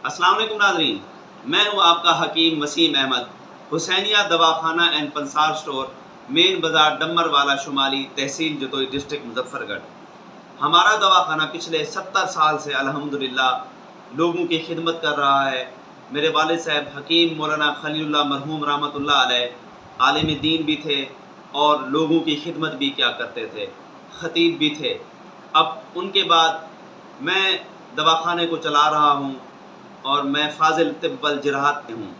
अस्सलाम वालेकुम नाज़रीन, मैं हूँ आपका हकीम वसीम अहमद। हुसैनिया दवाखाना एंड पंसार स्टोर, मेन बाज़ार डम्मर वाला शुमाली, तहसील जतोई, डिस्ट्रिक्ट मुजफ्फरगढ़। हमारा दवाखाना पिछले 70 साल से अल्हम्दुलिल्लाह लोगों की खिदमत कर रहा है। मेरे वालिद साहब हकीम मौलाना खलीलुल्लाह मरहूम रहमतुल्लाह अलैह आलिम दीन भी थे और लोगों की खिदमत भी क्या करते थे, ख़तीब भी थे। अब उनके बाद मैं दवाखाने को चला रहा हूँ और मैं फाजिल तिब वल जराहत में हूँ।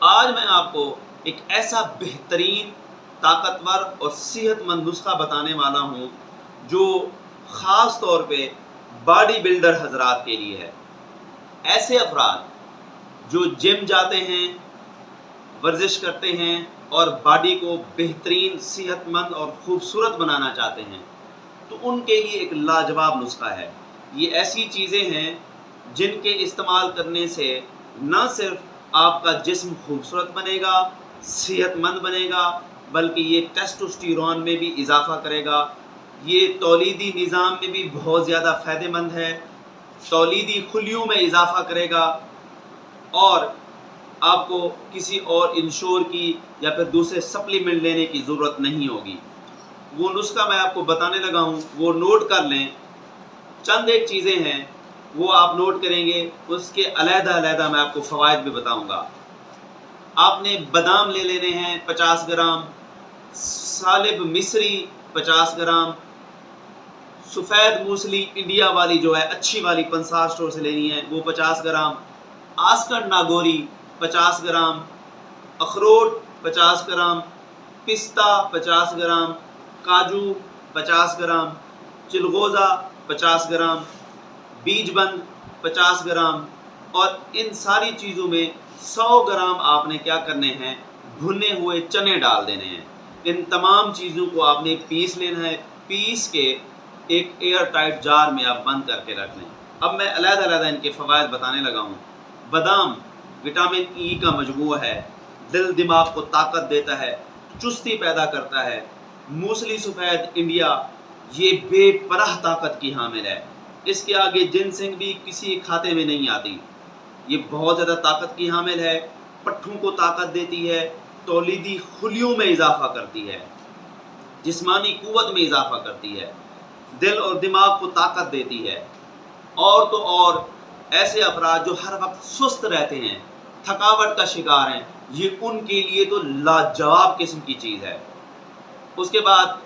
आज मैं आपको एक ऐसा बेहतरीन, ताकतवर और सेहतमंद नुस्खा बताने वाला हूँ जो ख़ास तौर पे बॉडी बिल्डर हजरात के लिए है। ऐसे अफराद जो जिम जाते हैं, वर्जिश करते हैं और बॉडी को बेहतरीन, सेहतमंद और ख़ूबसूरत बनाना चाहते हैं, तो उनके लिए एक लाजवाब नुस्खा है। ये ऐसी चीज़ें हैं जिनके इस्तेमाल करने से न सिर्फ आपका जिस्म खूबसूरत बनेगा, सेहतमंद बनेगा, बल्कि ये टेस्टोस्टेरोन में भी इजाफ़ा करेगा। ये तौलीदी निज़ाम में भी बहुत ज़्यादा फ़ायदेमंद है, तौलीदी खुलियों में इजाफ़ा करेगा और आपको किसी और इंश्योर की या फिर दूसरे सप्लीमेंट लेने की ज़रूरत नहीं होगी। वो नुस्खा मैं आपको बताने लगा हूँ, वो नोट कर लें। चंद एक चीज़ें हैं वो आप नोट करेंगे, उसके अलहदा मैं आपको फ़वाइद भी बताऊंगा। आपने बादाम ले लेने हैं 50 ग्राम, सालिब मिस्री 50 ग्राम, सफ़ेद मूसली इंडिया वाली जो है अच्छी वाली पंसार स्टोर से लेनी है वो 50 ग्राम, आस्कड नागोरी 50 ग्राम, अखरोट 50 ग्राम, पिस्ता 50 ग्राम, काजू 50 ग्राम, चिलगोज़ा 50 ग्राम, बीजबंद 50 ग्राम और इन सारी चीज़ों में 100 ग्राम आपने क्या करने हैं, भुने हुए चने डाल देने हैं। इन तमाम चीज़ों को आपने पीस लेना है। पीस के एक एयर टाइट जार में आप बंद करके रख लें। अब मैं अलग-अलग इनके फ़वाइद बताने लगा हूँ। बादाम विटामिन ई का मजमूआ है, दिल दिमाग को ताकत देता है, चुस्ती पैदा करता है। मूसली सफ़ेद इंडिया ये बेपनाह ताकत की हामिल है, इसके आगे जिनसिंग भी किसी खाते में नहीं आती। ये बहुत ज़्यादा ताकत की हामिल है, पट्ठों को ताकत देती है, तौलीदी खुलियों में इजाफ़ा करती है, जिस्मानी कुव्वत में इजाफ़ा करती है, दिल और दिमाग को ताकत देती है। और तो और ऐसे अफराद जो हर वक्त सुस्त रहते हैं, थकावट का शिकार हैं, ये उनके लिए तो लाजवाब किस्म की चीज़ है। उसके बाद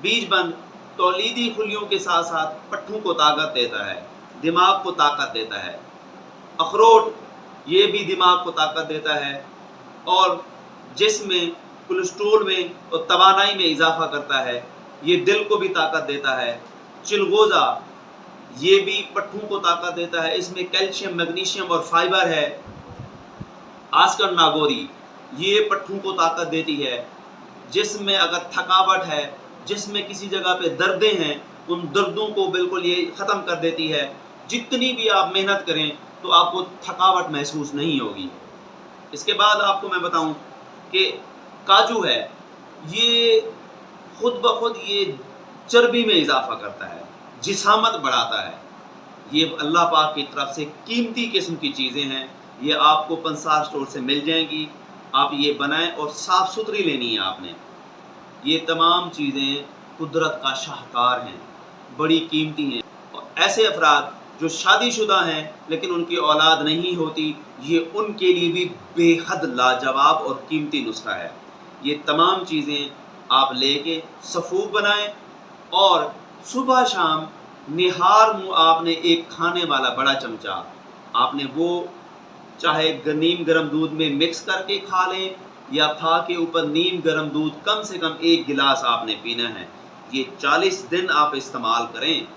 बीजबंद तौलीदी खुलियों के साथ साथ पट्ठों को ताकत देता है, दिमाग को ताकत देता है। अखरोट ये भी दिमाग को ताकत देता है और जिस्म में, कोलेस्ट्रोल में और तवानाई में इजाफ़ा करता है। ये दिल को भी ताकत देता है। चिलगोज़ा ये भी पट्ठों को ताकत देता है, इसमें कैल्शियम, मैग्नीशियम और फाइबर है। आस्कड नागोरी ये पट्ठों को ताकत देती है। जिस्म में अगर थकावट है, जिसमें किसी जगह पे दर्दें हैं, उन दर्दों को बिल्कुल ये ख़त्म कर देती है। जितनी भी आप मेहनत करें तो आपको थकावट महसूस नहीं होगी। इसके बाद आपको मैं बताऊं कि काजू है, ये खुद ब खुद ये चर्बी में इजाफ़ा करता है, जिसामत बढ़ाता है। ये अल्लाह पाक की तरफ से कीमती किस्म की चीज़ें हैं, ये आपको पंसार स्टोर से मिल जाएंगी। आप ये बनाएं और साफ़ सुथरी लेनी है आपने। ये तमाम चीज़ें कुदरत का शाहकार हैं, बड़ी कीमती हैं। और ऐसे अफराद जो शादीशुदा हैं लेकिन उनकी औलाद नहीं होती, ये उनके लिए भी बेहद लाजवाब और कीमती नुस्खा है। ये तमाम चीज़ें आप लेके सफ़ूफ बनाएं और सुबह शाम निहार मुँह आपने एक खाने वाला बड़ा चमचा आपने वो चाहे नीम गर्म दूध में मिक्स करके खा लें या खा के ऊपर नीम गर्म दूध कम से कम 1 गिलास आपने पीना है। ये 40 दिन आप इस्तेमाल करें,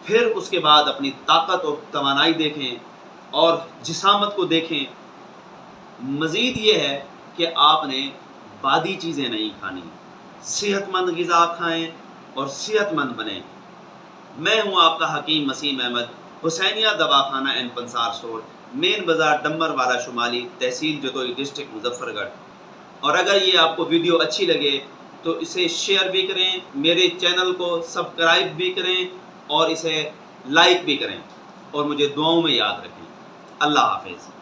फिर उसके बाद अपनी ताकत और तवानाई देखें और जिसामत को देखें। मज़ीद ये है कि आपने बादी चीज़ें नहीं खानी, सेहतमंद ग़िज़ा खाएं और सेहतमंद बनें। मैं हूँ आपका हकीम वसीम अहमद, हुसैनिया दवाखाना एंड पंसार स्टोर, मेन बाज़ार डम्मर वाला शुमाली, तहसील जतोई, डिस्ट्रिक्ट मुजफ्फरगढ़। और अगर ये आपको वीडियो अच्छी लगे तो इसे शेयर भी करें, मेरे चैनल को सब्सक्राइब भी करें और इसे लाइक भी करें और मुझे दुआओं में याद रखें। اللہ حافظ.